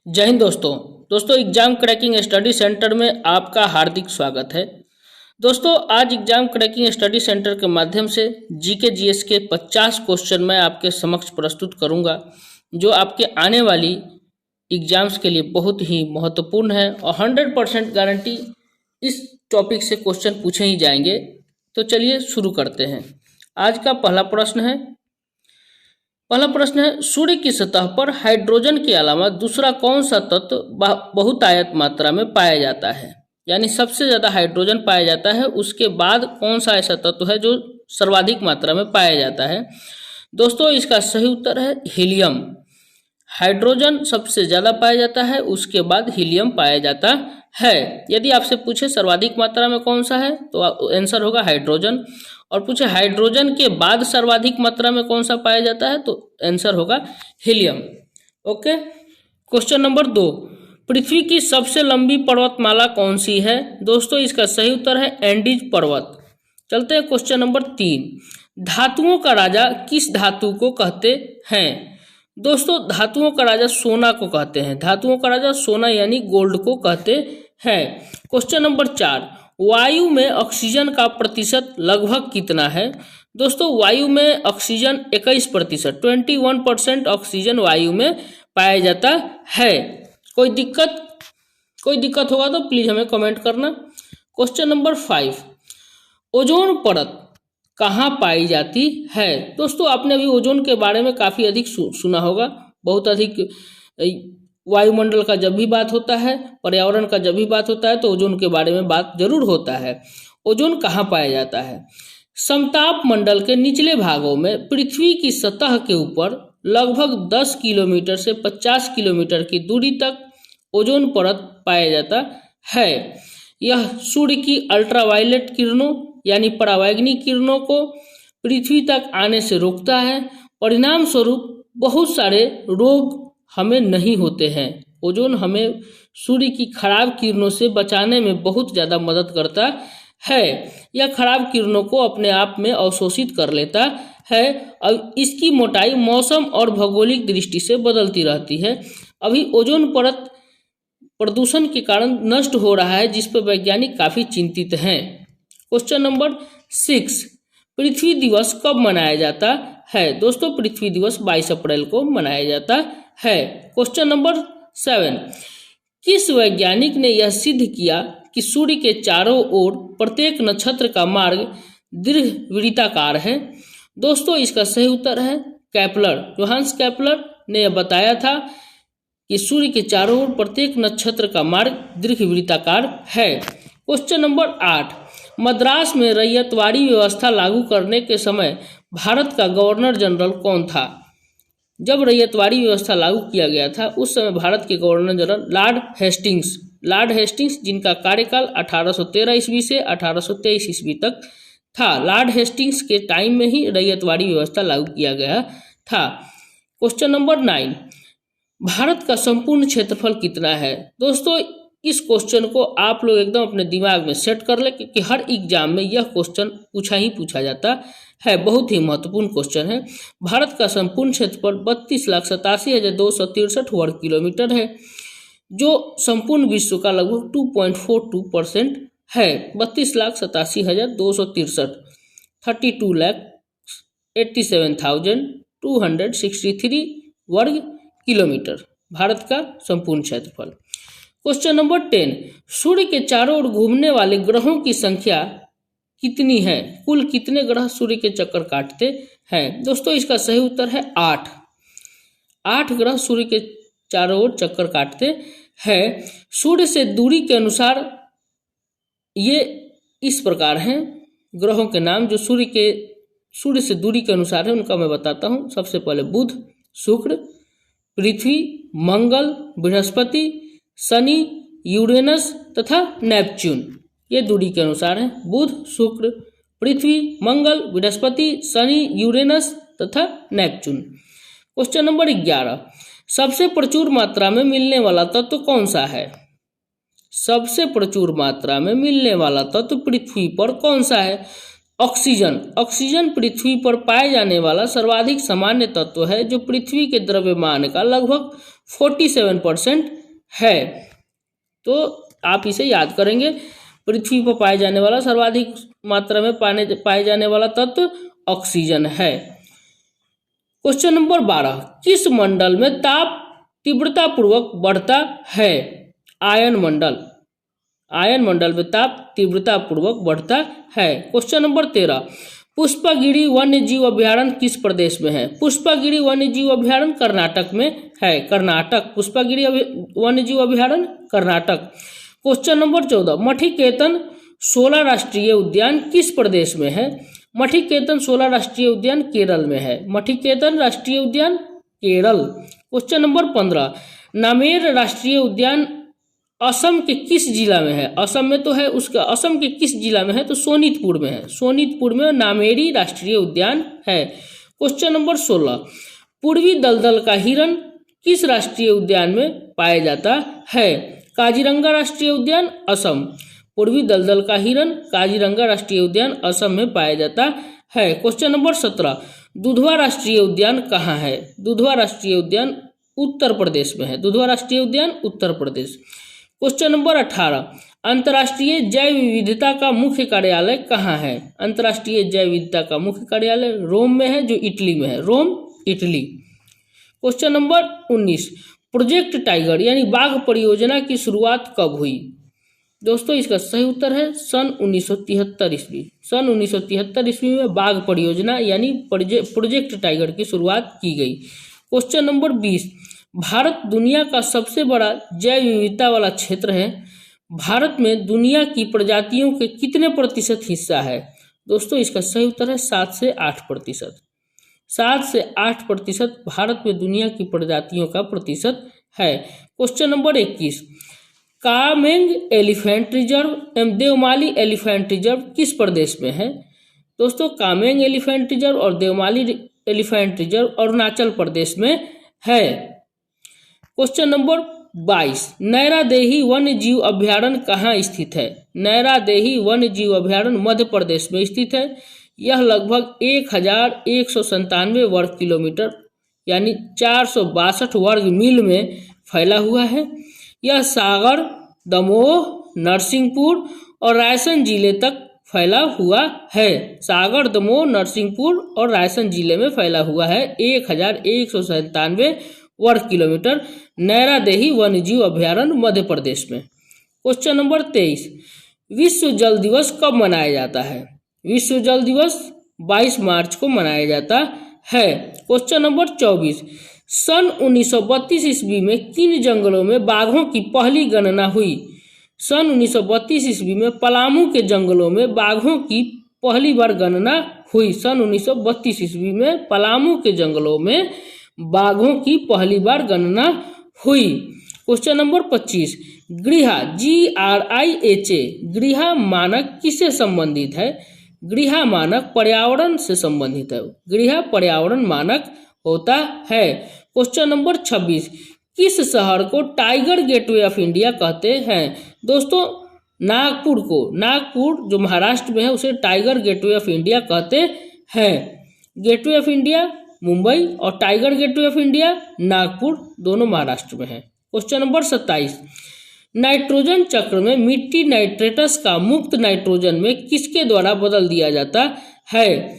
जय हिंद दोस्तों exam cracking study centre में आपका हार्दिक स्वागत है। दोस्तों आज एग्जाम क्रैकिंग स्टडी सेंटर के माध्यम से जीके जीएस के 50 क्वेश्चन मैं आपके समक्ष प्रस्तुत करूंगा, जो आपके आने वाली एग्जाम्स के लिए बहुत ही महत्वपूर्ण है और 100% गारंटी इस टॉपिक से क्वेश्चन पूछे ही जाएंगे। तो चलिए शुरू करते हैं। आज का पहला प्रश्न है सूर्य की सतह पर हाइड्रोजन के अलावा दूसरा कौन सा तत्व बहुतायत मात्रा में पाया जाता है। यानी सबसे ज़्यादा हाइड्रोजन पाया जाता है, उसके बाद कौन सा ऐसा तत्व है जो सर्वाधिक मात्रा में पाया जाता है। दोस्तों इसका सही उत्तर है हीलियम। हाइड्रोजन सबसे ज़्यादा पाया जाता है, उसके बाद हीलियम पाया जाता है। यदि आपसे पूछे सर्वाधिक मात्रा में कौन सा है तो आंसर होगा हाइड्रोजन, और पूछे हाइड्रोजन के बाद सर्वाधिक मात्रा में कौन सा पाया जाता है तो आंसर होगा हीलियम। ओके, क्वेश्चन नंबर 2, पृथ्वी की सबसे लंबी पर्वतमाला कौन सी है। दोस्तों इसका सही उत्तर है एंडीज पर्वत। चलते हैं क्वेश्चन नंबर 3, धातुओं का राजा किस धातु को कहते हैं। दोस्तों धातुओं का राजा सोना को कहते हैं। धातुओं का राजा सोना यानी गोल्ड को कहते हैं। क्वेश्चन नंबर 4, वायु में ऑक्सीजन का प्रतिशत लगभग कितना है। दोस्तों वायु में ऑक्सीजन 21%, 21% ऑक्सीजन वायु में पाया जाता है। कोई दिक्कत होगा तो प्लीज हमें कमेंट करना। क्वेश्चन नंबर 5, ओजोन परत कहाँ पाई जाती है। दोस्तों आपने अभी ओजोन के बारे में काफ़ी अधिक सुना होगा। बहुत अधिक वायुमंडल का जब भी बात होता है, पर्यावरण का जब भी बात होता है तो ओजोन के बारे में बात जरूर होता है। ओजोन कहाँ पाया जाता है। समताप मंडल के निचले भागों में पृथ्वी की सतह के ऊपर लगभग 10 किलोमीटर से 50 किलोमीटर की दूरी तक ओजोन परत पाया जाता है। यह सूर्य की अल्ट्रावायलेट किरणों यानी परावैंगनी किरणों को पृथ्वी तक आने से रोकता है। परिणाम स्वरूप बहुत सारे रोग हमें नहीं होते हैं। ओजोन हमें सूर्य की खराब किरणों से बचाने में बहुत ज़्यादा मदद करता है। यह खराब किरणों को अपने आप में अवशोषित कर लेता है। अब इसकी मोटाई मौसम और भौगोलिक दृष्टि से बदलती रहती है। अभी ओजोन परत प्रदूषण के कारण नष्ट हो रहा है, जिस पर वैज्ञानिक काफ़ी चिंतित हैं। क्वेश्चन नंबर 6, पृथ्वी दिवस कब मनाया जाता है। दोस्तों पृथ्वी दिवस 22 अप्रैल को मनाया जाता है। क्वेश्चन नंबर 7, किस वैज्ञानिक ने यह सिद्ध किया कि सूर्य के चारों ओर प्रत्येक नक्षत्र का मार्ग दीर्घवृत्ताकार है। दोस्तों इसका सही उत्तर है केपलर। जोहान्स केपलर ने यह बताया था कि सूर्य के चारों ओर प्रत्येक नक्षत्र का मार्ग दीर्घवृत्ताकार है। क्वेश्चन नंबर 8, मद्रास में रैयतवाड़ी व्यवस्था लागू करने के समय भारत का गवर्नर जनरल कौन था। जब रैयतवाड़ी व्यवस्था लागू किया गया था उस समय भारत के गवर्नर जनरल लॉर्ड हेस्टिंग्स जिनका कार्यकाल 1813 ईस्वी से 1823 ईस्वी तक था। लॉर्ड हेस्टिंग्स के टाइम में ही रैयतवाड़ी व्यवस्था लागू किया गया था। क्वेश्चन नंबर 9, भारत का संपूर्ण क्षेत्रफल कितना है। दोस्तों इस क्वेश्चन को आप लोग एकदम अपने दिमाग में सेट कर ले, क्योंकि हर एग्जाम में यह क्वेश्चन पूछा जाता है। बहुत ही महत्वपूर्ण क्वेश्चन है। भारत का संपूर्ण क्षेत्रफल 32,87,263 वर्ग किलोमीटर है, जो संपूर्ण विश्व का लगभग 2.42% है। 32,87,263, 32,87,263 वर्ग किलोमीटर भारत का संपूर्ण क्षेत्रफल। क्वेश्चन नंबर 10, सूर्य के चारों ओर घूमने वाले ग्रहों की संख्या कितनी है। कुल कितने ग्रह सूर्य के चक्कर काटते हैं। दोस्तों इसका सही उत्तर है 8 ग्रह सूर्य के चारों ओर चक्कर काटते हैं। सूर्य से दूरी के अनुसार ये इस प्रकार हैं ग्रहों के नाम, जो सूर्य से दूरी के अनुसार है उनका मैं बताता हूँ। सबसे पहले बुध, शुक्र, पृथ्वी, मंगल, बृहस्पति, शनि, यूरेनस तथा नेपच्यून। ये दूरी के अनुसार है। बुध, शुक्र, पृथ्वी, मंगल, बृहस्पति, शनि, यूरेनस तथा नेपच्यून। क्वेश्चन नंबर 11, सबसे प्रचुर मात्रा में मिलने वाला तत्व कौन सा है। सबसे प्रचुर मात्रा में मिलने वाला तत्व पृथ्वी पर कौन सा है। ऑक्सीजन पृथ्वी पर पाए जाने वाला सर्वाधिक सामान्य तत्व है, जो पृथ्वी के द्रव्यमान का लगभग 47% है। तो आप इसे याद करेंगे। पृथ्वी पर पाए जाने वाला सर्वाधिक मात्रा में पाए जाने वाला तत्व ऑक्सीजन है। क्वेश्चन नंबर 12, किस मंडल में ताप तीव्रता पूर्वक बढ़ता है? आयन मंडल। आयन मंडल में ताप तीव्रता पूर्वक बढ़ता है। क्वेश्चन नंबर 13, पुष्पागिरी वन्य जीव अभ्यारण्य किस प्रदेश में है? पुष्पागिरी वन्य जीव अभ्यारण्य कर्नाटक में है। कर्नाटक। पुष्पागिरी वन्य जीव अभ्यारण्य कर्नाटक। क्वेश्चन नंबर 14, मठिकेतन 16 राष्ट्रीय उद्यान किस प्रदेश में है? मठिकेतन 16 राष्ट्रीय उद्यान केरल में है। मठिकेतन राष्ट्रीय उद्यान केरल। क्वेश्चन नंबर 15, नामेर राष्ट्रीय उद्यान असम के किस जिला में है? असम में तो है, उसका असम के किस जिला में है? तो सोनितपुर में है। सोनितपुर में नामेरी राष्ट्रीय उद्यान है। क्वेश्चन नंबर 16, पूर्वी दलदल का हिरण किस राष्ट्रीय उद्यान में पाया जाता है? काजीरंगा राष्ट्रीय उद्यान असम। पूर्वी दलदल का हिरण काजीरंगा राष्ट्रीय उद्यान असम में पाया जाता है। क्वेश्चन नंबर 17, दुधवा राष्ट्रीय उद्यान कहाँ है? दुधवा राष्ट्रीय उद्यान उत्तर प्रदेश में है। दुधवा राष्ट्रीय उद्यान उत्तर प्रदेश। क्वेश्चन नंबर 18, अंतर्राष्ट्रीय जैव विविधता का मुख्य कार्यालय कहाँ है? अंतर्राष्ट्रीय जैव विविधता का मुख्य कार्यालय रोम में है, जो इटली में है। Rome, Italy. Question number 19, Project Tiger यानी बाघ परियोजना की शुरुआत कब हुई? दोस्तों इसका सही उत्तर है सन 1973 ईस्वी। सन 1973 ईस्वी में बाघ परियोजना यानी प्रोजेक्ट टाइगर की शुरुआत की गई। क्वेश्चन नंबर 20, भारत दुनिया का सबसे बड़ा जैव विविधता वाला क्षेत्र है। भारत में दुनिया की प्रजातियों के कितने प्रतिशत हिस्सा है? दोस्तों इसका सही उत्तर है 7 से 8%। 7 से 8% भारत में दुनिया की प्रजातियों का प्रतिशत है। Question number 21, Kameng elephant reserve एवं देवमाली एलिफेंट रिजर्व किस प्रदेश में है? दोस्तों कामेंग एलिफेंट रिजर्व और देवमाली एलिफेंट रिजर्व अरुणाचल प्रदेश में है। क्वेश्चन नंबर 22, नैरादेही वन्य जीव अभ्यारण्य कहाँ स्थित है? नैरादेही वन्य जीव अभ्यारण्य मध्य प्रदेश में स्थित है। यह लगभग 1197 वर्ग किलोमीटर यानी 462 वर्ग मील में फैला हुआ है। यह सागर, दमोह, नरसिंहपुर और रायसेन जिले तक फैला हुआ है। सागर, दमोह, नरसिंहपुर और रायसेन जिले में फैला हुआ है। 1197 वर्ग किलोमीटर नैरादेही वन्य जीव अभ्यारण्य मध्य प्रदेश में। क्वेश्चन नंबर 23, विश्व जल दिवस कब मनाया जाता है? विश्व जल दिवस 22 मार्च को मनाया जाता है। क्वेश्चन नंबर 24, सन 1932 ईस्वी में किन जंगलों में बाघों की पहली गणना हुई? सन 1932 ईस्वी में पलामू के जंगलों में बाघों की पहली बार गणना हुई। सन 1932 ईस्वी में पलामू के जंगलों में बाघों की पहली बार गणना हुई। क्वेश्चन नंबर 25, गृहा GRIHA गृहा मानक किससे संबंधित है? गृहा मानक पर्यावरण से संबंधित है। गृहा पर्यावरण मानक होता है। क्वेश्चन नंबर 26, किस शहर को टाइगर गेटवे ऑफ इंडिया कहते हैं? दोस्तों नागपुर को, नागपुर जो महाराष्ट्र में है उसे टाइगर गेटवे ऑफ इंडिया कहते हैं। गेटवे ऑफ इंडिया मुंबई और tiger gateway of India Nagpur दोनों महाराष्ट्र में है। क्वेश्चन नंबर 27, नाइट्रोजन चक्र में मिट्टी नाइट्रेटस का मुक्त नाइट्रोजन में किसके द्वारा बदल दिया जाता है?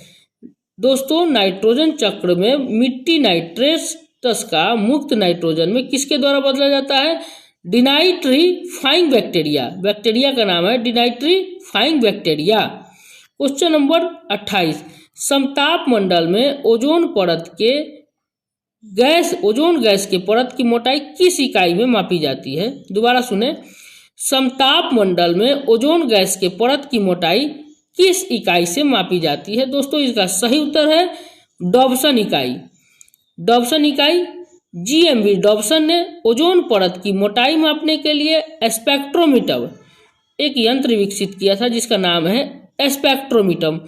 दोस्तों नाइट्रोजन चक्र में मिट्टी नाइट्रेटस का मुक्त नाइट्रोजन में किसके द्वारा बदला जाता है? डिनाइट्रीफाइंग बैक्टीरिया। बैक्टीरिया का नाम है डिनाइट्रीफाइंग बैक्टीरिया। क्वेश्चन नंबर 28, समताप मंडल में ओजोन गैस के परत की मोटाई किस इकाई में मापी जाती है? दोबारा सुने, समताप मंडल में ओजोन गैस के परत की मोटाई किस इकाई से मापी जाती है? दोस्तों इसका सही उत्तर है डॉब्सन इकाई। डॉब्सन इकाई GMV डॉब्सन ने ओजोन परत की मोटाई मापने के लिए स्पेक्ट्रोमीटर एक यंत्र विकसित किया था जिसका नाम है स्पेक्ट्रोमीटर।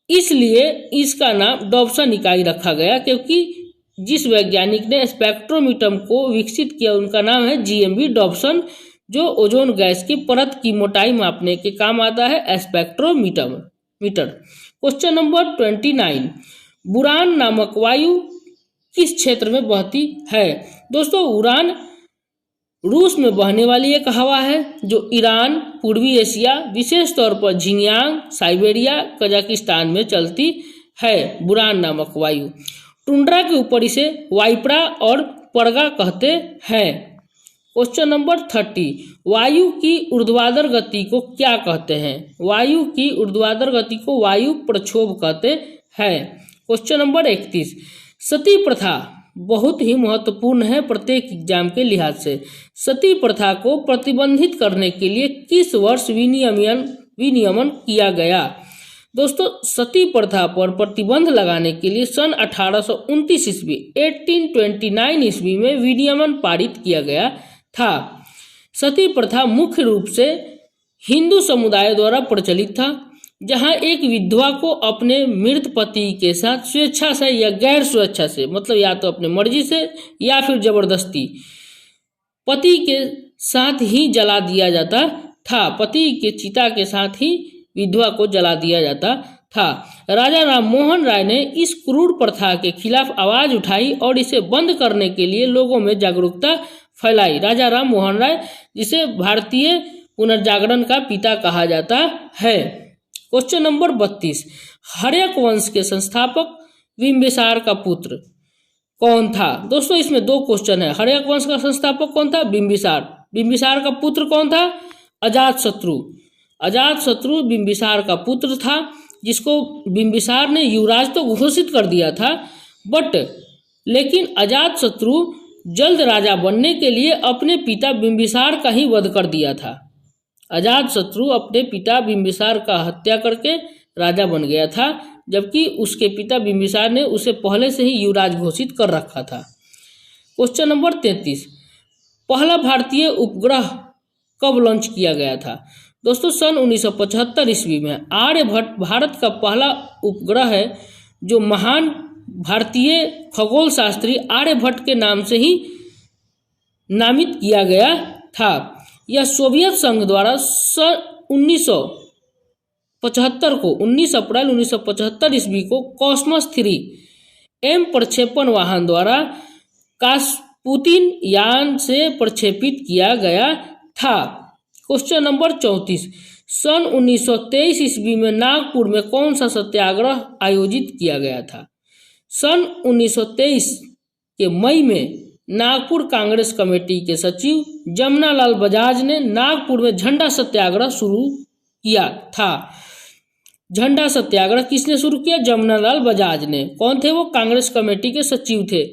इसलिए इसका नाम डॉब्सन इकाई रखा गया, क्योंकि जिस वैज्ञानिक ने स्पेक्ट्रोमीटर को विकसित किया उनका नाम है GMV डॉब्सन, जो ओजोन गैस की परत की मोटाई मापने के काम आता है स्पेक्ट्रोमीटर। क्वेश्चन नंबर 29, बुरान नामक वायु किस क्षेत्र में बहती है? दोस्तों उरान रूस में बहने वाली एक हवा है जो ईरान, पूर्वी एशिया, विशेष तौर पर झिंजियांग, साइबेरिया, कजाकिस्तान में चलती है, बुरान नामक वायु। टुंड्रा के ऊपर इसे वाइपरा और परगा कहते हैं। क्वेश्चन नंबर 30, वायु की ऊर्ध्वाधर गति को क्या कहते हैं? वायु की ऊर्ध्वाधर गति को वायु प्रक्षोभ कहते हैं। क्वेश्चन नंबर 31, सती प्रथा बहुत ही महत्वपूर्ण है प्रत्येक एग्जाम के लिहाज से। सती प्रथा को प्रतिबंधित करने के लिए किस वर्ष विनियमन किया गया? दोस्तों, सती प्रथा पर प्रतिबंध लगाने के लिए सन 1829 ईस्वी 1829 ईस्वी में विनियमन पारित किया गया था। सती प्रथा मुख्य रूप से हिंदू समुदाय द्वारा प्रचलित था, जहां एक विधवा को अपने मृत पति के साथ स्वेच्छा से या गैर स्वेच्छा से, मतलब या तो अपने मर्जी से या फिर जबरदस्ती, पति के साथ ही जला दिया जाता था। पति के चिता के साथ ही विधवा को जला दिया जाता था। राजा राम मोहन राय ने इस क्रूर प्रथा के खिलाफ आवाज उठाई और इसे बंद करने के लिए लोगों में जागरूकता फैलाई। राजा राम मोहन राय, जिसे भारतीय पुनर्जागरण का पिता कहा जाता है। क्वेश्चन नंबर 32, हर्यक वंश के संस्थापक बिंबिसार का पुत्र कौन था? दोस्तों, इसमें दो क्वेश्चन है। हर्यक वंश का संस्थापक कौन था? बिंबिसार। बिंबिसार का पुत्र कौन था? अजातशत्रु। अजातशत्रु बिंबिसार का पुत्र था, जिसको बिंबिसार ने युवराज तो घोषित कर दिया था, लेकिन अजातशत्रु जल्द राजा बनने के लिए अपने पिता बिंबिसार का ही वध कर दिया था। अजातशत्रु अपने पिता बिंबिसार का हत्या करके राजा बन गया था, जबकि उसके पिता बिंबिसार ने उसे पहले से ही युवराज घोषित कर रखा था। क्वेश्चन नंबर 33, पहला भारतीय उपग्रह कब लॉन्च किया गया था? दोस्तों, सन 1975 ईस्वी में। आर्यभट्ट भारत का पहला उपग्रह है, जो महान भारतीय खगोल शास्त्री आर्यभट्ट के नाम से ही नामित किया गया था। यह सोवियत संघ द्वारा सन 1975 को 19 अप्रैल 1975 ईस्वी को कॉस्मस 3 एम प्रक्षेपण वाहन द्वारा कास्पुतिन यान से प्रक्षेपित किया गया था। क्वेश्चन नंबर 34, सन 1923 ईस्वी में नागपुर में कौन सा सत्याग्रह आयोजित किया गया था? सन 1923 के मई में नागपुर कांग्रेस कमेटी के सचिव जमनालाल बजाज ने नागपुर में झंडा सत्याग्रह शुरू किया था। झंडा सत्याग्रह किसने शुरू किया? जमनालाल बजाज ने। कौन थे वो? कांग्रेस कमेटी के सचिव थे।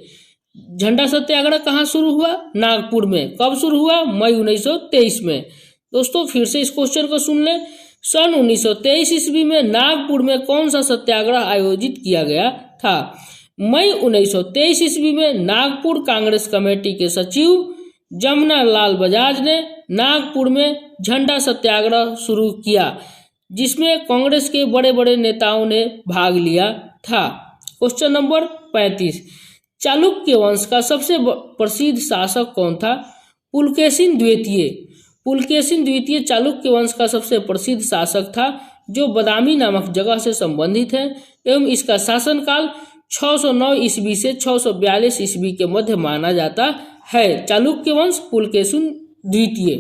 झंडा सत्याग्रह कहाँ शुरू हुआ? नागपुर में। कब शुरू हुआ? मई 1923 में। दोस्तों, फिर से इस क्वेश्चन को सुन लें। सन 1923 ईस्वी में नागपुर में कौन सा सत्याग्रह आयोजित किया गया था? मई 1923 ईस्वी में नागपुर कांग्रेस कमेटी के सचिव जमनालाल बजाज ने नागपुर में झंडा सत्याग्रह शुरू किया, जिसमें कांग्रेस के बड़े बड़े नेताओं ने भाग लिया था। क्वेश्चन नंबर 35, चालुक्य वंश का सबसे प्रसिद्ध शासक कौन था? पुलकेशिन द्वितीय। पुलकेशिन द्वितीय चालुक्य वंश का सबसे प्रसिद्ध शासक था, जो बदामी नामक जगह से संबंधित है एवं इसका शासनकाल 609 ईस्वी से 642 ईस्वी के मध्य माना जाता है। चालुक्य वंश, पुलकेशिन द्वितीय।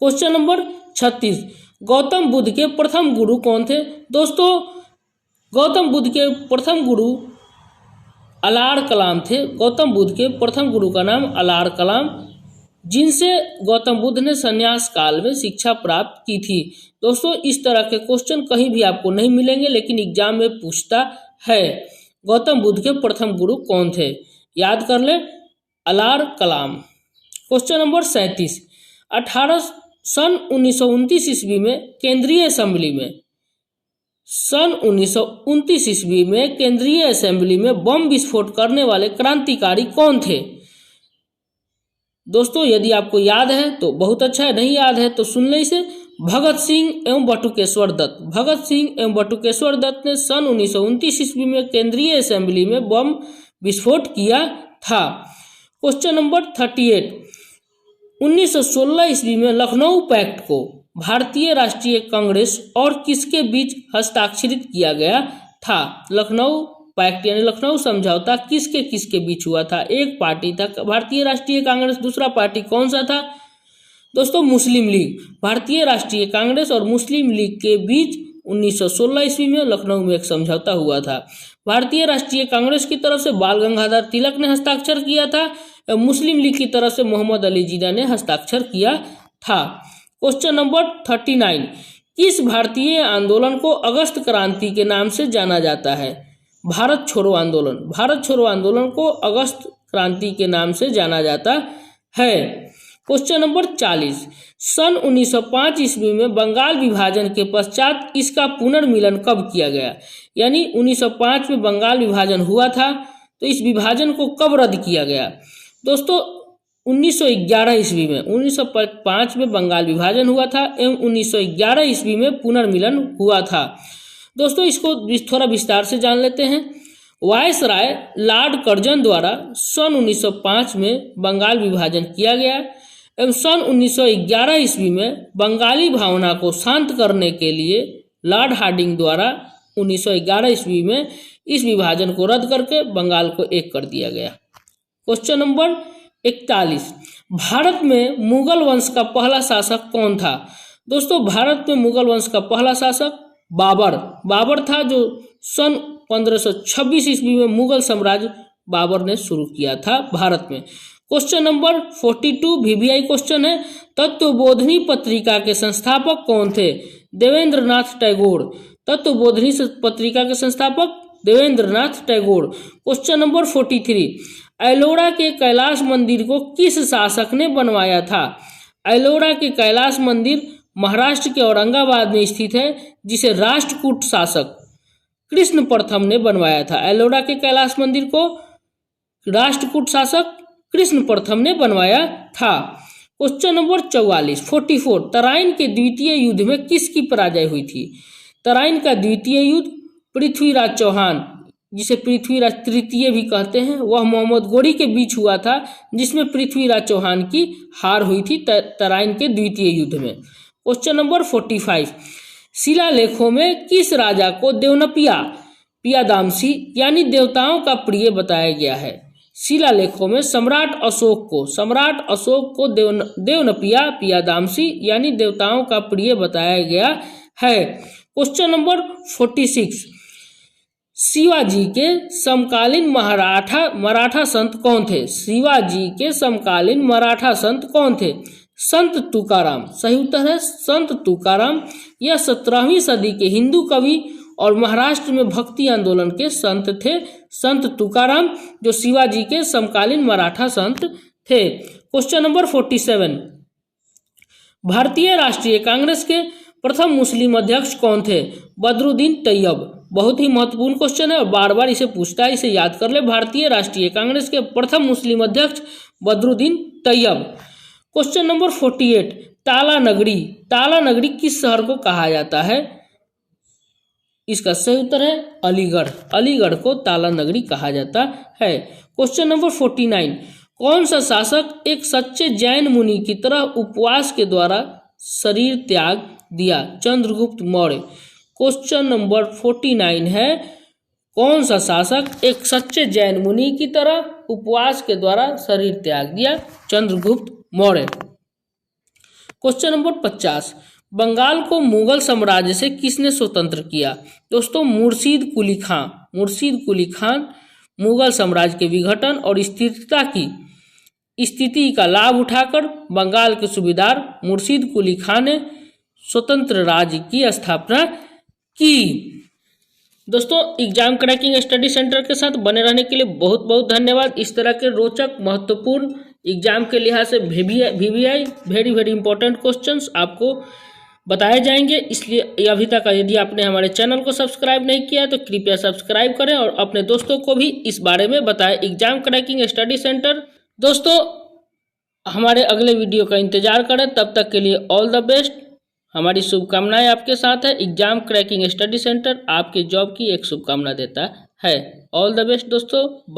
क्वेश्चन नंबर 36, गौतम बुद्ध के प्रथम गुरु कौन थे? दोस्तों, गौतम बुद्ध के प्रथम गुरु अलार कलाम थे। गौतम बुद्ध के प्रथम गुरु का नाम अलार कलाम, जिनसे गौतम बुद्ध ने संन्यास काल में शिक्षा प्राप्त की थी। दोस्तों, इस तरह के क्वेश्चन कहीं भी आपको नहीं मिलेंगे, लेकिन एग्जाम में पूछता है। गौतम बुद्ध के प्रथम गुरु कौन थे? याद कर ले, अलार कलाम। क्वेश्चन नंबर 37, सन 1929 ईस्वी में केंद्रीय असेंबली में सन 1929 ईस्वी में केंद्रीय असेंबली में बम विस्फोट करने वाले क्रांतिकारी कौन थे? दोस्तों, यदि आपको याद है तो बहुत अच्छा है, नहीं याद है तो सुन ले इसे। भगत सिंह एवं बटुकेश्वर दत्त। भगत सिंह एवं बटुकेश्वर दत्त ने सन 1929 ईस्वी में केंद्रीय असेंबली में बम विस्फोट किया था। क्वेश्चन नंबर 38, 1916 ईस्वी में लखनऊ पैक्ट को भारतीय राष्ट्रीय कांग्रेस और किसके बीच हस्ताक्षरित किया गया था? लखनऊ पैक्ट यानी लखनऊ समझौता किसके किसके बीच हुआ था? एक पार्टी था भारतीय राष्ट्रीय कांग्रेस, दूसरा पार्टी कौन सा था दोस्तों? मुस्लिम लीग। भारतीय राष्ट्रीय कांग्रेस और मुस्लिम लीग के बीच 1916 ईस्वी में लखनऊ में एक समझौता हुआ था। भारतीय राष्ट्रीय कांग्रेस की तरफ से बाल गंगाधर तिलक ने हस्ताक्षर किया था और मुस्लिम लीग की तरफ से मोहम्मद अली जिन्ना ने हस्ताक्षर किया था। क्वेश्चन नंबर 39, किस भारतीय आंदोलन को अगस्त क्रांति के नाम से जाना जाता है? भारत छोड़ो आंदोलन। भारत छोड़ो आंदोलन को अगस्त क्रांति के नाम से जाना जाता है। क्वेश्चन नंबर 40, सन 1905 ईस्वी में बंगाल विभाजन के पश्चात इसका पुनर्मिलन कब किया गया? यानी 1905 में बंगाल विभाजन हुआ था, तो इस विभाजन को कब रद्द किया गया? दोस्तों 1911 ईस्वी में। 1905 में बंगाल विभाजन हुआ था एवं 1911 ईस्वी में पुनर्मिलन हुआ था। दोस्तों इसको थोड़ा विस्तार से जान लेते हैं। वायसराय लॉर्ड कर्जन द्वारा सन 1905 में बंगाल विभाजन किया गया एवं सन 1911 ईस्वी में बंगाली भावना को शांत करने के लिए लॉर्ड हार्डिंग द्वारा 1911 ईस्वी में इस विभाजन को रद्द करके बंगाल को एक कर दिया गया। क्वेश्चन नंबर 41, भारत में मुगल वंश का पहला शासक कौन था? दोस्तों भारत में मुगल वंश का पहला शासक बाबर था, जो सन 1526 ईस्वी में मुगल साम्राज्य बाबर ने शुरू किया था भारत में। क्वेश्चन नंबर 42 VVI क्वेश्चन है, तत्वबोधिनी पत्रिका के संस्थापक कौन थे? देवेंद्र नाथ टैगोर। तत्वबोधिनी पत्रिका के संस्थापक देवेंद्र नाथ टैगोर। क्वेश्चन नंबर 43, एलोरा के कैलाश मंदिर को किस शासक ने बनवाया था? एलोरा के कैलाश मंदिर महाराष्ट्र के औरंगाबाद में स्थित है, जिसे राष्ट्रकूट शासक कृष्ण प्रथम ने बनवाया था। एलोरा के कैलाश मंदिर को राष्ट्रकूट शासक कृष्ण प्रथम ने बनवाया था। क्वेश्चन नंबर 44 तराइन के द्वितीय युद्ध में किसकी पराजय हुई थी? तराइन का द्वितीय युद्ध पृथ्वीराज चौहान, जिसे पृथ्वीराज तृतीय भी कहते हैं, वह मोहम्मद गोरी के बीच हुआ था, जिसमें पृथ्वीराज चौहान की हार हुई थी तराइन के द्वितीय युद्ध में। क्वेश्चन नंबर 45, शिलालेखों में किस राजा को देवनपिया पियादामसी यानी देवताओं का प्रिय बताया गया है? शिलालेखों में सम्राट अशोक को देवनपिया पियादामसी यानी देवताओं का प्रिय बताया गया है। क्वेश्चन नंबर 46, शिवाजी के समकालीन मराठा संत कौन थे? शिवाजी के समकालीन मराठा संत कौन थे? संत तुकाराम। सही उत्तर है संत तुकाराम। यह 17वीं सदी के हिंदू कवि और महाराष्ट्र में भक्ति आंदोलन के संत थे, संत तुकाराम, जो शिवाजी के समकालीन मराठा संत थे। क्वेश्चन नंबर 47, भारतीय राष्ट्रीय कांग्रेस के प्रथम मुस्लिम अध्यक्ष कौन थे? बदरुद्दीन तैयब। बहुत ही महत्वपूर्ण क्वेश्चन है और बार बार इसे पूछता है, इसे याद कर ले। भारतीय राष्ट्रीय कांग्रेस के प्रथम मुस्लिम अध्यक्ष बदरुद्दीन तैयब। क्वेश्चन नंबर 48, ताला नगरी किस शहर को कहा जाता है? इसका सही उत्तर है अलीगढ़ को ताला नगरी कहा जाता है। क्वेश्चन नंबर 49, कौन सा शासक एक सच्चे जैन मुनि की तरह उपवास के द्वारा शरीर त्याग दिया? चंद्रगुप्त मौर्य। क्वेश्चन नंबर 49 है, कौन सा शासक एक सच्चे जैन मुनि की तरह उपवास के द्वारा शरीर त्याग दिया? चंद्रगुप्त मौर्य। क्वेश्चन नंबर 50, बंगाल को मुगल साम्राज्य से किसने स्वतंत्र किया? दोस्तों मुर्शीद कुली खान मुगल साम्राज्य के विघटन और स्थिति का लाभ उठाकर बंगाल के सूबेदार मुर्शीद कुली खान ने स्वतंत्र राज्य की स्थापना की। दोस्तों एग्जाम क्रैकिंग स्टडी सेंटर के साथ बने रहने के लिए बहुत बहुत धन्यवाद। इस तरह के रोचक महत्वपूर्ण एग्जाम के लिहाज से VVI वेरी इंपॉर्टेंट क्वेश्चंस आपको बताए जाएंगे। इसलिए अभी तक यदि आपने हमारे चैनल को सब्सक्राइब नहीं किया तो कृपया सब्सक्राइब करें और अपने दोस्तों को भी इस बारे में बताएं। एग्जाम क्रैकिंग स्टडी सेंटर दोस्तों हमारे अगले वीडियो का इंतजार करें। तब तक के लिए ऑल द बेस्ट। हमारी शुभकामनाएं आपके साथ है। एग्जाम क्रैकिंग स्टडी सेंटर आपके जॉब की एक शुभकामना देता है। ऑल द बेस्ट दोस्तों। बाय।